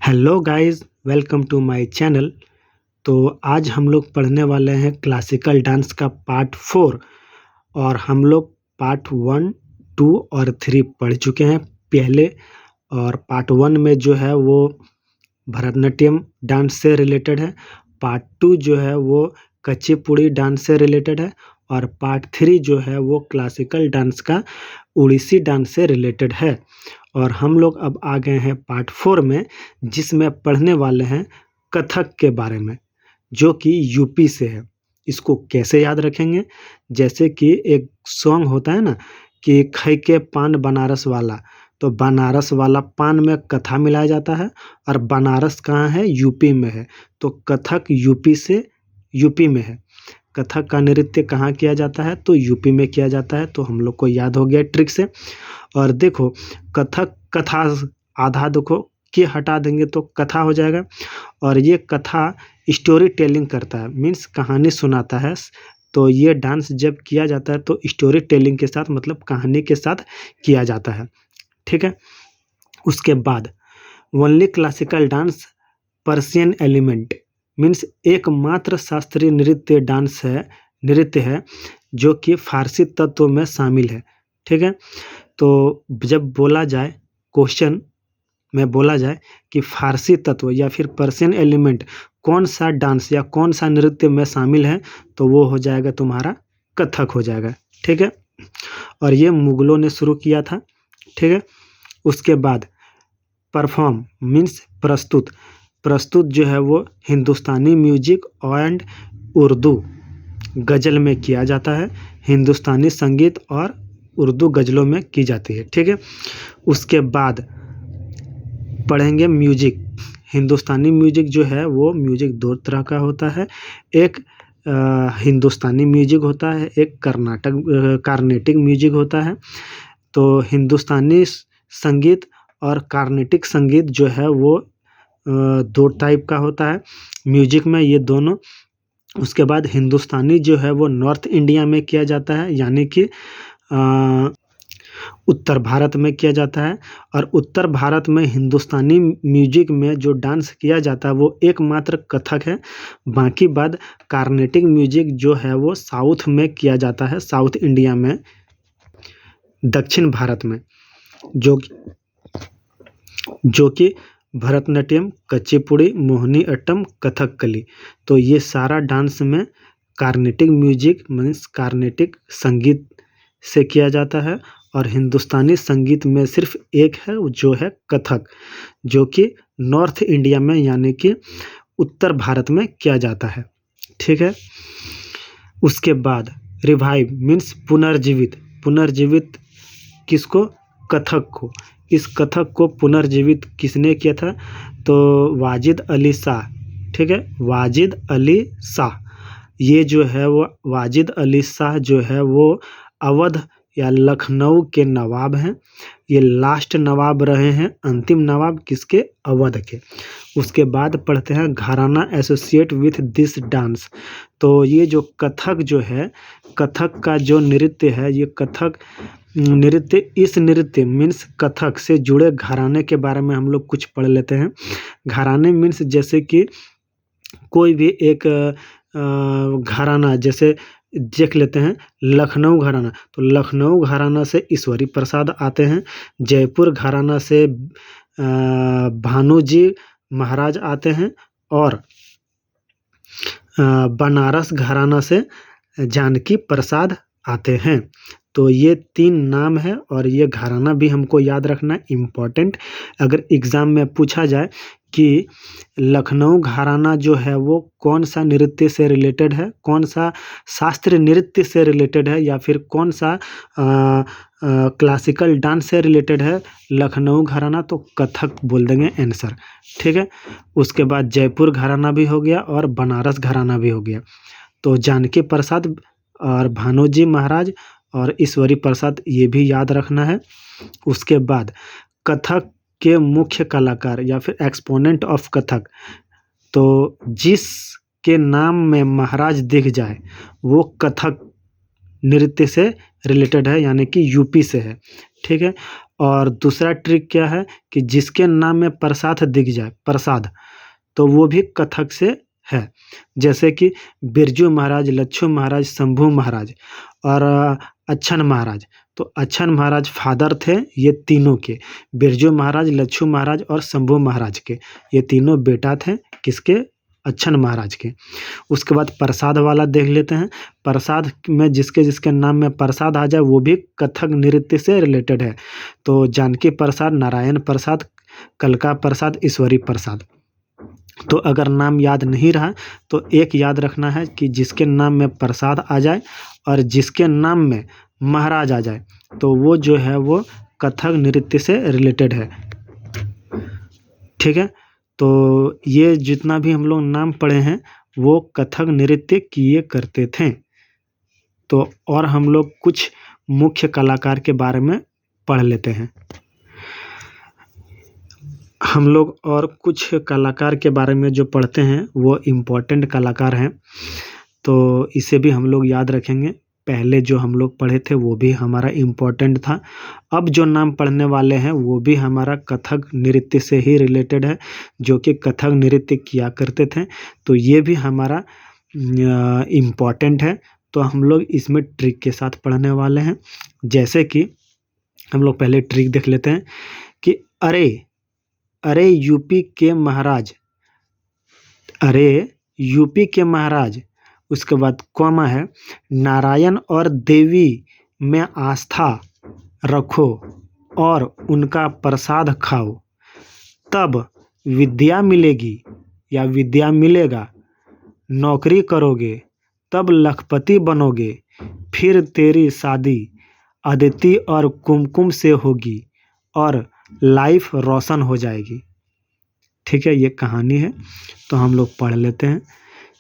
Hello guys, welcome to my channel. तो आज हम लोग पढ़ने वाले हैं क्लासिकल डांस का पार्ट 4। और हम लोग पार्ट 1, 2 और 3 पढ़ चुके हैं पहले। और पार्ट 1 में जो है वो भरतनाट्यम डांस से रिलेटेड है। पार्ट 2 जो है वो कुचिपुड़ी डांस से रिलेटेड है। और पार्ट 3 जो है वो क्लासिकल डांस का उड़ीसी डांस से रिलेटेड है। और हम लोग अब आ गए हैं पार्ट 4 में, जिसमें पढ़ने वाले हैं कथक के बारे में, जो कि यूपी से है। इसको कैसे याद रखेंगे? जैसे कि एक सॉन्ग होता है ना कि खै के पान बनारस वाला, तो बनारस वाला पान में कथा मिलाया जाता है। और बनारस कहाँ है? यूपी में है। तो कथक यूपी में है। कथक का नृत्य कहाँ किया जाता है? तो यूपी में किया जाता है। तो हम लोग को याद हो गया ट्रिक से। और देखो, कथक कथा आधा देखो कि हटा देंगे तो कथा हो जाएगा। और ये कथा स्टोरी टेलिंग करता है, मीन्स कहानी सुनाता है। तो ये डांस जब किया जाता है तो स्टोरी टेलिंग के साथ, मतलब कहानी के साथ किया जाता है। ठीक है। उसके बाद only classical dance Persian element, means एकमात्र शास्त्रीय नृत्य है जो कि फारसी तत्व में शामिल है। ठीक है। तो जब बोला जाए, क्वेश्चन में बोला जाए कि फारसी तत्व या फिर पर्शियन एलिमेंट कौन सा डांस या कौन सा नृत्य में शामिल है, तो वो हो जाएगा तुम्हारा कथक हो जाएगा। ठीक है। और ये मुगलों ने शुरू किया था। ठीक है। उसके बाद परफॉर्म मीन्स प्रस्तुत जो है वो हिंदुस्तानी म्यूजिक एंड उर्दू गज़ल में किया जाता है। हिंदुस्तानी संगीत और उर्दू गज़लों में की जाती है। ठीक है। उसके बाद पढ़ेंगे म्यूजिक। हिंदुस्तानी म्यूजिक जो है वो म्यूजिक दो तरह का होता है। एक हिंदुस्तानी म्यूजिक होता है, एक कार्नेटिक म्यूजिक होता है। तो हिंदुस्तानी संगीत और कार्नेटिक संगीत जो है वो दो टाइप का होता है म्यूजिक में, ये दोनों। उसके बाद हिंदुस्तानी जो है वो नॉर्थ इंडिया में किया जाता है, यानी कि उत्तर भारत में किया जाता है। और उत्तर भारत में हिंदुस्तानी म्यूजिक में जो डांस किया जाता है वो एकमात्र कथक है। बाकी बाद कार्नेटिक म्यूजिक जो है वो साउथ में किया जाता है, साउथ इंडिया में, दक्षिण भारत में, जो कि भरतनाट्यम, कुचिपुड़ी, मोहिनी अट्टम, कथकली। तो ये सारा डांस में कार्नेटिक म्यूजिक मीन्स कार्नेटिक संगीत से किया जाता है। और हिंदुस्तानी संगीत में सिर्फ एक है, जो है कथक, जो कि नॉर्थ इंडिया में यानी कि उत्तर भारत में किया जाता है। ठीक है। उसके बाद रिवाइव मीन्स पुनर्जीवित किसको? कथक को। इस कथक को पुनर्जीवित किसने किया था? तो वाजिद अली शाह। ठीक है। वाजिद अली शाह, ये जो है वो वाजिद अली शाह जो है वो अवध या लखनऊ के नवाब हैं। ये लास्ट नवाब रहे हैं, अंतिम नवाब किसके? अवध के। उसके बाद पढ़ते हैं घराना एसोसिएट विथ दिस डांस। तो ये जो कथक जो है, कथक का जो नृत्य है, ये कथक नृत्य, इस नृत्य मीन्स कथक से जुड़े घराने के बारे में हम लोग कुछ पढ़ लेते हैं। घराने मीन्स जैसे कि कोई भी एक घराना, जैसे देख लेते हैं लखनऊ घराना, तो लखनऊ घराना से ईश्वरी प्रसाद आते हैं। जयपुर घराना से भानुजी महाराज आते हैं। और बनारस घराना से जानकी प्रसाद आते हैं। तो ये 3 नाम है और ये घराना भी हमको याद रखना इम्पोर्टेंट। अगर एग्ज़ाम में पूछा जाए कि लखनऊ घराना जो है वो कौन सा नृत्य से रिलेटेड है, कौन सा शास्त्रीय नृत्य से रिलेटेड है, या फिर कौन सा क्लासिकल डांस से रिलेटेड है लखनऊ घराना, तो कथक बोल देंगे आंसर। ठीक है। उसके बाद जयपुर घराना भी हो गया और बनारस घराना भी हो गया। तो जानकी प्रसाद और भानोजी महाराज और ईश्वरी प्रसाद, ये भी याद रखना है। उसके बाद कथक के मुख्य कलाकार या फिर एक्सपोनेंट ऑफ कथक, तो जिसके नाम में महाराज दिख जाए वो कथक नृत्य से रिलेटेड है, यानी कि यूपी से है। ठीक है। और दूसरा ट्रिक क्या है कि जिसके नाम में प्रसाद दिख जाए, प्रसाद, तो वो भी कथक से है। जैसे कि बिरजू महाराज, लच्छू महाराज, शंभू महाराज और अच्छन महाराज। तो अच्छन महाराज फादर थे ये तीनों के, बिरजू महाराज, लच्छू महाराज और शंभू महाराज के। ये तीनों बेटा थे किसके? अच्छन महाराज के। उसके बाद प्रसाद वाला देख लेते हैं। प्रसाद में जिसके जिसके नाम में प्रसाद आ जाए वो भी कथक नृत्य से रिलेटेड है। तो जानकी प्रसाद, नारायण प्रसाद, कलका प्रसाद, ईश्वरी प्रसाद। तो अगर नाम याद नहीं रहा तो एक याद रखना है कि जिसके नाम में प्रसाद आ जाए और जिसके नाम में महाराज आ जाए तो वो जो है वो कथक नृत्य से रिलेटेड है। ठीक है, तो ये जितना भी हम लोग नाम पढ़े हैं वो कथक नृत्य किए करते थे। तो और हम लोग कुछ मुख्य कलाकार के बारे में पढ़ लेते हैं। हम लोग और कुछ कलाकार के बारे में जो पढ़ते हैं वो इम्पोर्टेंट कलाकार हैं, तो इसे भी हम लोग याद रखेंगे। पहले जो हम लोग पढ़े थे वो भी हमारा इम्पोर्टेंट था। अब जो नाम पढ़ने वाले हैं वो भी हमारा कथक नृत्य से ही रिलेटेड है, जो कि कथक नृत्य किया करते थे। तो ये भी हमारा इम्पोर्टेंट है। तो हम लोग इसमें ट्रिक के साथ पढ़ने वाले हैं। जैसे कि हम लोग पहले ट्रिक देख लेते हैं कि अरे अरे यूपी के महाराज, अरे यूपी के महाराज। उसके बाद कॉमा है, नारायण और देवी में आस्था रखो और उनका प्रसाद खाओ, तब विद्या मिलेगी या विद्या मिलेगा। नौकरी करोगे तब लखपति बनोगे, फिर तेरी शादी अदिति और कुमकुम से होगी और लाइफ रोशन हो जाएगी। ठीक है, ये कहानी है। तो हम लोग पढ़ लेते हैं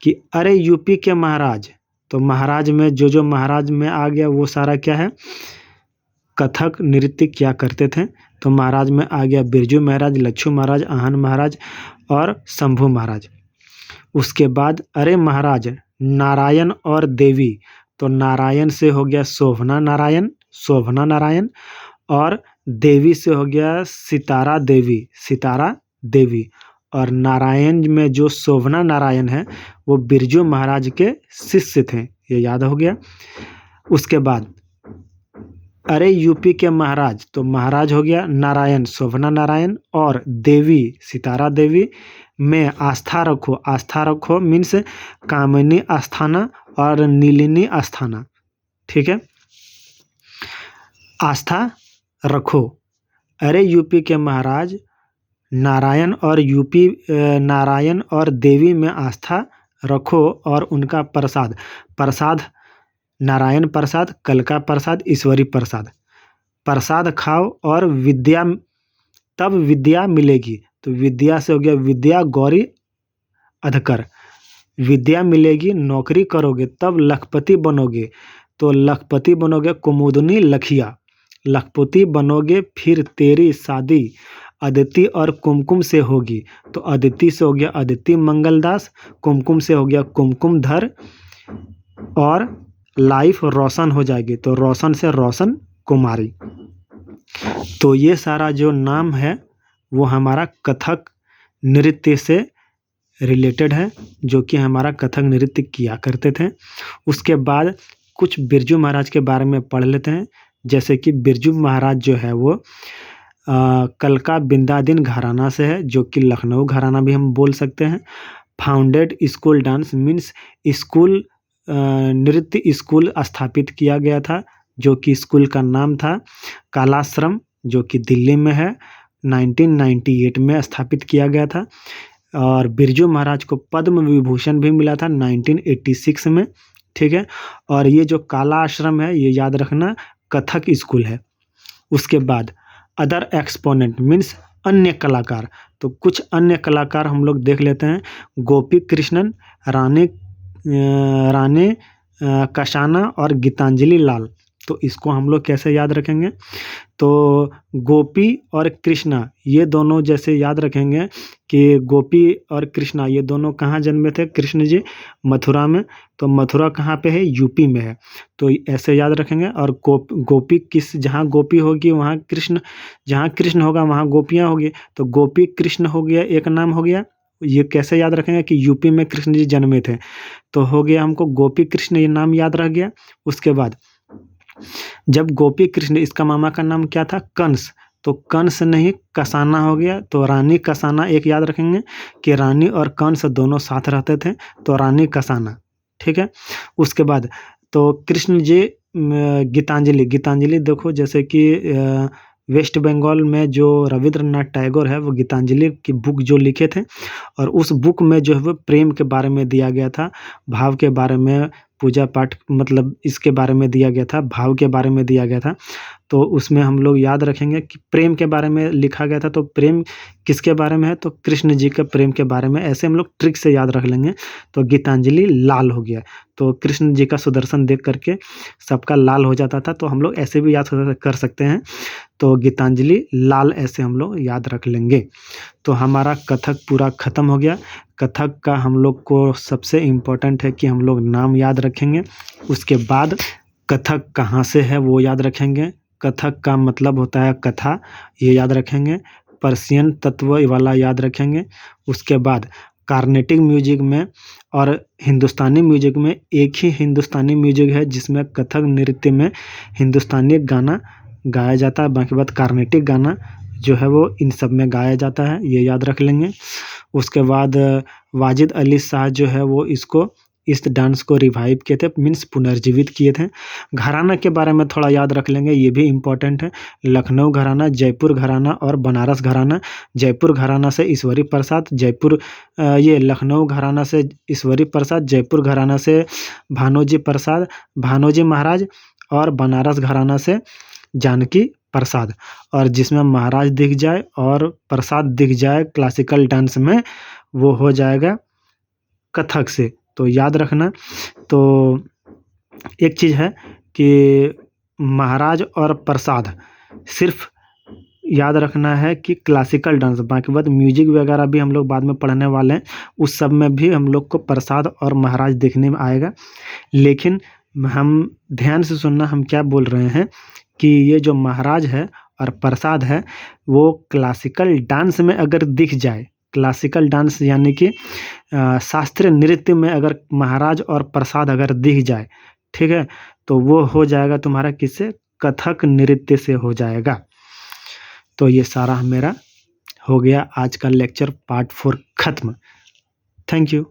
कि अरे यूपी के महाराज। तो महाराज में जो महाराज में आ गया वो सारा क्या है? कथक नृत्य किया करते थे। तो महाराज में आ गया बिरजू महाराज, लच्छू महाराज, आहन महाराज और शंभू महाराज। उसके बाद अरे महाराज नारायण और देवी। तो नारायण से हो गया शोभना नारायण, शोभना नारायण, और देवी से हो गया सितारा देवी, सितारा देवी। और नारायण में जो शोभना नारायण है वो बिरजू महाराज के शिष्य थे, ये याद हो गया। उसके बाद अरे यूपी के महाराज। तो महाराज हो गया नारायण, शोभना नारायण, और देवी सितारा देवी में आस्था रखो। आस्था रखो मीन्स कामिनी आस्थाना और नीलिनी आस्थाना। ठीक है, आस्था रखो। अरे यूपी के महाराज नारायण और देवी में आस्था रखो और उनका प्रसाद, प्रसाद नारायण प्रसाद, कलका प्रसाद, ईश्वरी प्रसाद, प्रसाद खाओ और विद्या, तब विद्या मिलेगी। तो विद्या से हो गया विद्या गौरी अधकर, विद्या मिलेगी। नौकरी करोगे तब लखपति बनोगे। तो लखपति बनोगे कुमुदनी लखिया, लखपति बनोगे। फिर तेरी शादी अदिति और कुमकुम से होगी। तो अदिति से हो गया अदिति मंगलदास, कुमकुम से हो गया कुमकुमधर, और लाइफ रोशन हो जाएगी। तो रोशन से रोशन कुमारी। तो ये सारा जो नाम है वो हमारा कथक नृत्य से रिलेटेड है, जो कि हमारा कथक नृत्य किया करते थे। उसके बाद कुछ बिरजू महाराज के बारे में पढ़ लेते हैं। जैसे कि बिरजू महाराज जो है वो कलका बिंदादिन घराना से है, जो कि लखनऊ घराना भी हम बोल सकते हैं। Founded school dance means school नृत्य स्कूल स्थापित किया गया था, जो कि स्कूल का नाम था कालाश्रम, जो कि दिल्ली में है। 1998 में स्थापित किया गया था। और बिरजू महाराज को पद्म विभूषण भी मिला था 1986 में। ठीक है, और ये जो काला आश्रम है ये याद रखना कथक स्कूल है। उसके बाद अदर एक्सपोनेंट मीन्स अन्य कलाकार। तो कुछ अन्य कलाकार हम लोग देख लेते हैं। गोपी कृष्णन, रानी कशाना और गीतांजलि लाल। तो इसको हम लोग कैसे याद रखेंगे? तो गोपी और कृष्णा ये दोनों जैसे याद रखेंगे कि गोपी और कृष्णा ये दोनों कहाँ जन्मे थे? कृष्ण जी मथुरा में। तो मथुरा कहाँ पे है? यूपी में है। तो ऐसे याद रखेंगे। और गोपी किस, जहाँ गोपी होगी वहाँ कृष्ण, जहाँ कृष्ण होगा वहाँ गोपियाँ होगी। तो गोपी कृष्ण हो गया, एक नाम हो गया। ये कैसे याद रखेंगे कि यूपी में कृष्ण जी जन्मे थे। तो हो गया हमको गोपी कृष्ण ये नाम याद रह गया। उसके बाद जब गोपी कृष्ण, इसका मामा का नाम क्या था? कंस। तो कंस नहीं, कसाना हो गया। तो रानी कसाना एक याद रखेंगे कि रानी और कंस दोनों साथ रहते थे, तो रानी कसाना। ठीक है। उसके बाद तो कृष्ण जी गीतांजलि, गीतांजलि देखो जैसे कि वेस्ट बंगाल में जो रविंद्रनाथ टैगोर है वो गीतांजलि की बुक जो लिखे थे, और उस बुक में जो है वो प्रेम के बारे में दिया गया था, भाव के बारे में, पूजा पाठ मतलब इसके बारे में दिया गया था, भाव के बारे में दिया गया था। तो उसमें हम लोग याद रखेंगे कि प्रेम के बारे में लिखा गया था। तो प्रेम किसके बारे में है? तो कृष्ण जी के प्रेम के बारे में। ऐसे हम लोग ट्रिक से याद रख लेंगे। तो गीतांजलि लाल हो गया। तो कृष्ण जी का सुदर्शन देख करके सबका लाल हो जाता था। तो हम लोग ऐसे भी याद कर सकते हैं। तो गीतांजलि लाल ऐसे हम लोग याद रख लेंगे। तो हमारा कथक पूरा ख़त्म हो गया। कथक का हम लोग को सबसे इम्पोर्टेंट है कि हम लोग नाम याद रखेंगे। उसके बाद कथक कहाँ से है वो याद रखेंगे। कथक का मतलब होता है कथा, ये याद रखेंगे। पर्शियन तत्व वाला याद रखेंगे। उसके बाद कार्नेटिक म्यूजिक में और हिंदुस्तानी म्यूजिक में एक ही हिंदुस्तानी म्यूजिक है जिसमें कथक नृत्य में हिंदुस्तानी गाना गाया जाता है, बाकी बात कार्नेटिक गाना जो है वो इन सब में गाया जाता है, ये याद रख लेंगे। उसके बाद वाजिद अली शाह जो है वो इस डांस को रिवाइव किए थे, मीन्स पुनर्जीवित किए थे। घराना के बारे में थोड़ा याद रख लेंगे, ये भी इम्पोर्टेंट है। लखनऊ घराना, जयपुर घराना और बनारस घराना। जयपुर घराना से ईश्वरी प्रसाद, ये लखनऊ घराना से ईश्वरी प्रसाद, जयपुर घराना से भानोजी प्रसाद, भानोजी महाराज, और बनारस घराना से जानकी प्रसाद। और जिसमें महाराज दिख जाए और प्रसाद दिख जाए क्लासिकल डांस में, वो हो जाएगा कथक से। तो याद रखना। तो एक चीज़ है कि महाराज और प्रसाद सिर्फ याद रखना है कि क्लासिकल डांस, बाकी बात म्यूजिक वगैरह भी हम लोग बाद में पढ़ने वाले हैं, उस सब में भी हम लोग को प्रसाद और महाराज देखने में आएगा। लेकिन हम ध्यान से सुनना, हम क्या बोल रहे हैं कि ये जो महाराज है और प्रसाद है वो क्लासिकल डांस में अगर दिख जाए, क्लासिकल डांस यानी कि शास्त्रीय नृत्य में अगर महाराज और प्रसाद अगर दिख जाए, ठीक है, तो वो हो जाएगा तुम्हारा किससे? कथक नृत्य से हो जाएगा। तो ये सारा मेरा हो गया आज का लेक्चर पार्ट 4 खत्म। Thank you.